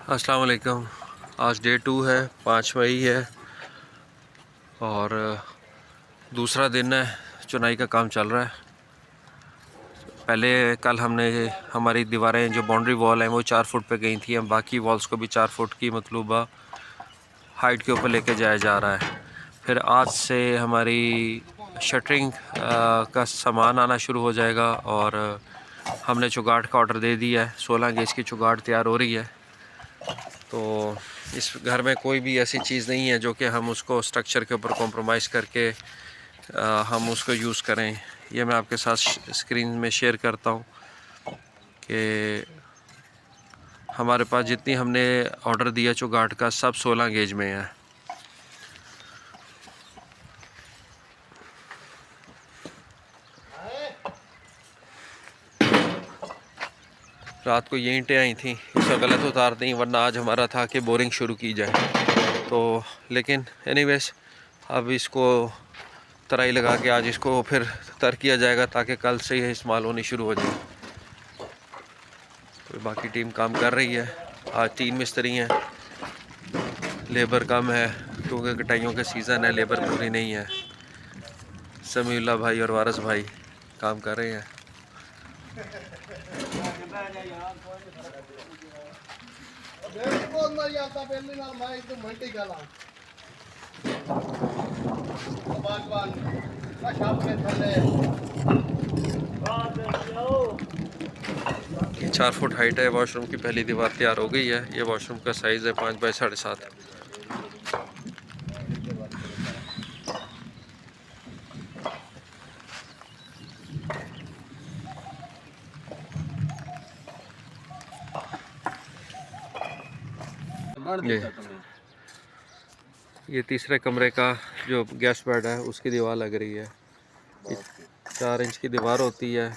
अस्सलाम वालेकुम। आज डे 2 है, 5 मई है और दूसरा दिन है। चुनाई का काम चल रहा है। पहले कल हमने हमारी दीवारें जो बाउंड्री वॉल हैं वो 4 फुट पे गई थी। हम बाकी वॉल्स को भी 4 फुट की मतलूबा हाइट के ऊपर लेके जाया जा रहा है। फिर आज से हमारी शटरिंग का सामान आना शुरू हो जाएगा और हमने चुगाट का ऑर्डर दे दिया है। 16 गेज की चुगाट तैयार हो रही है। तो इस घर में कोई भी ऐसी चीज़ नहीं है जो कि हम उसको स्ट्रक्चर के ऊपर कॉम्प्रोमाइज़ करके हम उसको यूज़ करें। ये मैं आपके साथ स्क्रीन में शेयर करता हूँ कि हमारे पास जितनी हमने ऑर्डर दिया चुगाट का सब 16 गेज में है। रात को ये ईंटें आई थी, इसका गलत उतार दी, वरना आज हमारा था कि बोरिंग शुरू की जाए। तो लेकिन एनीवेज अब इसको तराई लगा के आज इसको फिर तर किया जाएगा ताकि कल से ही इस्तेमाल होनी शुरू हो जाए। तो बाकी टीम काम कर रही है। आज 3 मिस्त्री हैं, लेबर कम है क्योंकि कटाइयों का सीज़न है, लेबर पूरी नहीं है। समीउल्लाह भाई और वारस भाई काम कर रहे हैं। ये 4 फुट हाइट है। वॉशरूम की पहली दीवार तैयार हो गई है। ये वॉशरूम का साइज़ है 5 बाई 7.5। ये तीसरे कमरे का जो गैस बेड है उसकी दीवार लग रही है। 4 इंच की दीवार होती है।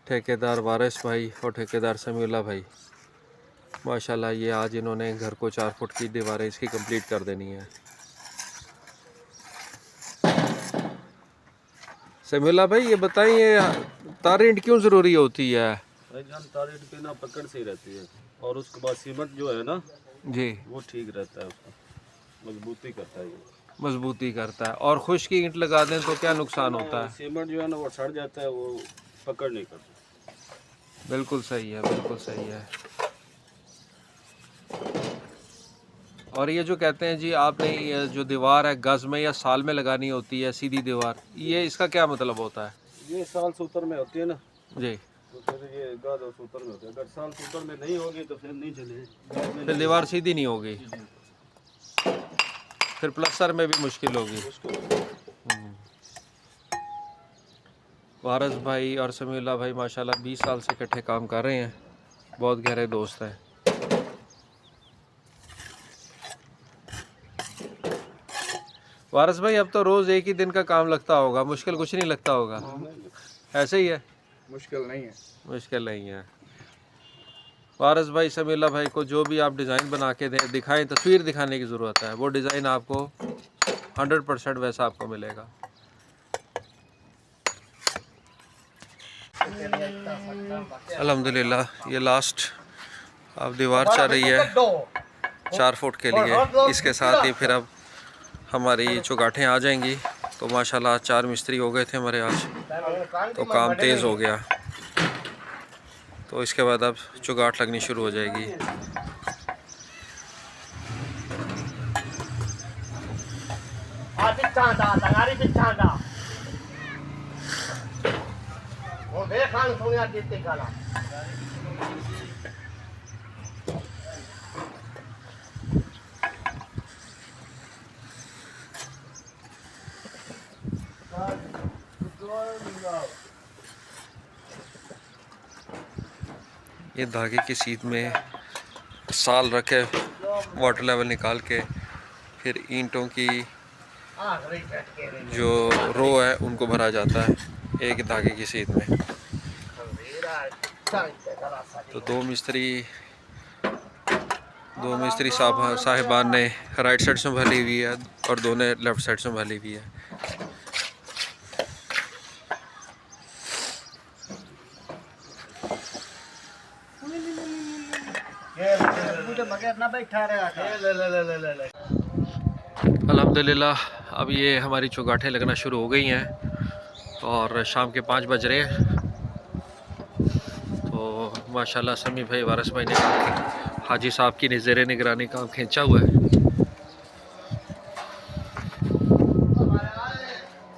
ठेकेदार वारिस भाई और ठेकेदार समीउल्लाह भाई माशाल्लाह, ये आज इन्होंने घर को 4 फुट की दीवारें इसकी कंप्लीट कर देनी है। समीउल्लाह भाई ये बताएं, ये तार ईंट क्यों ज़रूरी होती है? भाईजान तार ईंट की ना पकड़ सही रहती है और उसके बाद सीमेंट जो है ना जी वो ठीक रहता है, उसका मजबूती करता है। ये मजबूती करता है। और खुश्क ईंट लगा दें तो क्या नुकसान होता है? सीमेंट जो है ना वो सड़ जाता है, वो पकड़ नहीं करता। बिल्कुल सही है, बिल्कुल सही है। और ये जो कहते हैं जी आपने ये जो दीवार है गज में या साल में लगानी होती है सीधी दीवार, ये इसका क्या मतलब होता है? ये साल सूत्र में होती है ना जी, तो फिर ये गज और सूत्र में होती है। अगर साल सूत्र में नहीं होगी तो फिर नहीं चलेगी, फिर दीवार सीधी नहीं होगी, फिर प्लस्तर में भी मुश्किल होगी। वारिस भाई और समीउल्लाह भाई माशाल्लाह 20 साल से इकट्ठे काम कर रहे हैं, बहुत गहरे दोस्त हैं। वारिस भाई अब तो रोज़ एक ही दिन का काम लगता होगा, मुश्किल कुछ नहीं लगता होगा? ऐसे ही है, मुश्किल नहीं है। मुश्किल नहीं है। वारिस भाई समीउल्लाह भाई को जो भी आप डिज़ाइन बना के दें, दिखाएं, तस्वीर दिखाने की ज़रूरत है, वो डिज़ाइन आपको 100% वैसा आपको मिलेगा। अल्हम्दुलिल्लाह ये लास्ट अब दीवार चल रही है 4 फुट के लिए। इसके साथ ही फिर अब हमारी चौगाठें आ जाएंगी। तो माशाल्लाह 4 मिस्त्री हो गए थे हमारे आज, तो काम तेज़ हो गया। तो इसके बाद अब चौगाठ लगनी शुरू हो जाएगी। ये धागे की सीध में साल रखे वाटर लेवल निकाल के फिर ईंटों की जो रो है उनको भरा जाता है एक धागे की सीध में। तो दो मिस्त्री साहिबान ने राइट साइड से भली हुई है और दो ने लेफ़्ट साइड से भली हुई है। मुझे बगैर ना बैठा रहा था। अल्हम्दुलिल्लाह अब ये हमारी चौगाठें लगना शुरू हो गई हैं और शाम के 5 बज रहे हैं। तो माशाल्लाह समी भाई वारिस भाई ने हाजी साहब की ज़ेरे निगरानी काम खींचा हुआ है।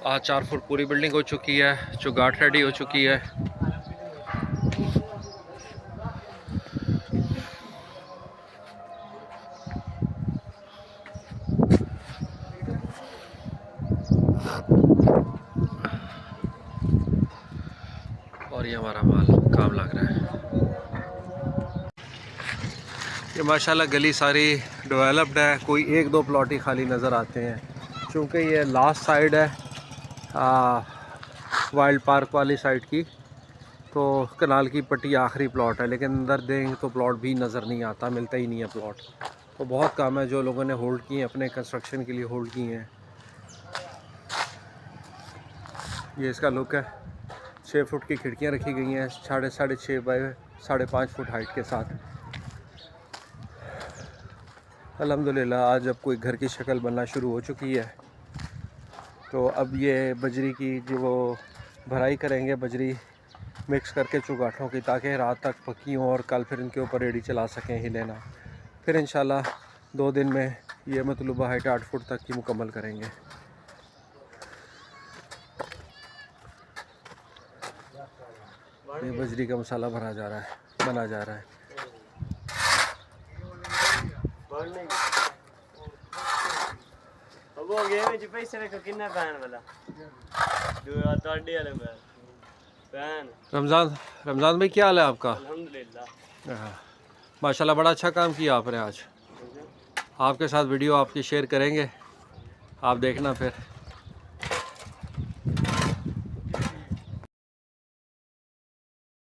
आज 4 फुट पूरी बिल्डिंग हो चुकी है, चौगाठ रेडी हो चुकी है। और ये हमारा माल काम लग रहा है। ये माशाल्लाह गली सारी डेवलप्ड है, कोई 1-2 प्लॉट ही खाली नज़र आते हैं क्योंकि ये लास्ट साइड है वाइल्ड पार्क वाली साइड की। तो कनाल की पट्टी आखिरी प्लॉट है, लेकिन अंदर देंगे तो प्लॉट भी नज़र नहीं आता, मिलता ही नहीं है प्लॉट। तो बहुत कम है जो लोगों ने होल्ड किए हैं, अपने कंस्ट्रक्शन के लिए होल्ड किए हैं। ये इसका लुक है। 6 फुट की खिड़कियां रखी गई हैं 6.5 बाय 5.5 फुट हाइट के साथ। अल्हम्दुलिल्लाह आज अब कोई घर की शक्ल बनना शुरू हो चुकी है। तो अब ये बजरी की जो वो भराई करेंगे, बजरी मिक्स करके चौगाठों की, ताकि रात तक पकी हों और कल फिर इनके ऊपर रेडी चला सकें हिले ना। फिर इंशाल्लाह 2 दिन में ये मतलूबा हाइट 8 फुट तक की मुकम्मल करेंगे। ये बजरी का मसाला भरा जा रहा है, बना जा रहा है। रमज़ान भाई क्या हाल है आपका? अल्हम्दुलिल्लाह माशाल्लाह बड़ा अच्छा काम किया आपने आज। आपके साथ वीडियो आपकी शेयर करेंगे, आप देखना फिर।